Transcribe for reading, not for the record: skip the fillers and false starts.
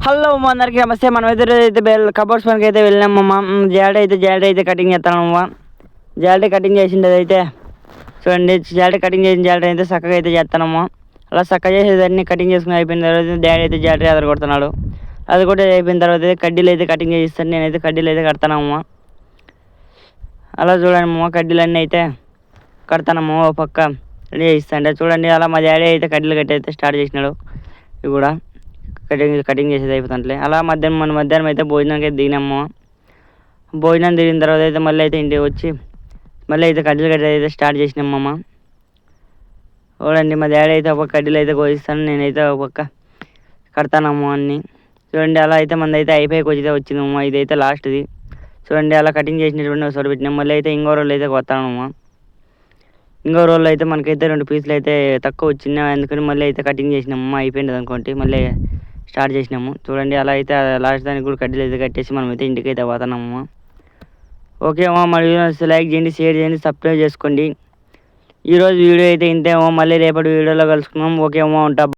Hello మా అందరికీ నమస్తే. మనం అయితే కబోర్డ్స్ పనికి అయితే వెళ్ళినామమ్మా. జాలరీ అయితే కటింగ్ చేస్తానమ్మా. జాలరీ కటింగ్ చేసిండేది అయితే చూడండి. జాలరీ కటింగ్ చేసిన జాలరీ అయితే చక్కగా అయితే చేస్తానమ్మా. అలా చక్కగా చేసేదాన్ని కటింగ్ చేసుకుని అయిపోయిన తర్వాత డాడీ అయితే జాలరీ అదర కొడుతున్నాడు. అది కూడా అయిపోయిన తర్వాత అయితే కడ్డీలు అయితే కటింగ్ చేస్తాను. నేనైతే కడ్డీలు అయితే కడతానమ్మా. అలా చూడండి అమ్మ, కడ్డీలన్నీ అయితే కడతానమ్మా. ఓ పక్క రెడీ చేయిస్తాంటే చూడండి. అలా మా డాడీ అయితే కడ్డీలు కట్టి అయితే స్టార్ట్ చేసినాడు. ఇవి కూడా కటింగ్ చేసేది అయిపోతుంటలే. అలా మధ్యాహ్నం అయితే భోజనానికి అయితే దిగినాము. భోజనం దిగిన తర్వాత అయితే మళ్ళీ అయితే ఇంటికి వచ్చి మళ్ళీ అయితే కడ్డీలు కట్టి అయితే స్టార్ట్ చేసినామమ్మ. చూడండి, మా డాడీ అయితే ఒక కడ్డీలు అయితే కోసిస్తాను, నేనైతే ఒక పక్క కడతానమ్మ అన్నీ. చూడండి, అలా అయితే మనది అయితే అయిపోయి కొంచెం వచ్చిందమ్మ. ఇదైతే లాస్ట్ది. చూడండి, అలా కటింగ్ చేసినటువంటి ఒకసారి పెట్టినాం. మళ్ళీ అయితే ఇంకో రోజులు అయితే కొత్తానమ్మ. ఇంకో రోజులు అయితే మనకైతే 2 పీసులు అయితే తక్కువ వచ్చినాయి. అందుకని మళ్ళీ అయితే కటింగ్ చేసినామమ్మ. అయిపోయింది అనుకోండి, మళ్ళీ స్టార్ట్ చేసినాము. చూడండి, అలా అయితే లాస్ట్ దానికి కూడా కడ్డీలు అయితే కట్టేసి మనమైతే ఇంటికి అయితే పోతున్నాము. ఓకే అమ్మా, మన వీడియో లైక్ చేయండి, షేర్ చేయండి, సబ్స్క్రైబ్ చేసుకోండి. ఈరోజు వీడియో అయితే ఇంతేమో. మళ్ళీ రేపటి వీడియోలో కలుసుకున్నాం. ఓకే అమ్మా, ఉంటా.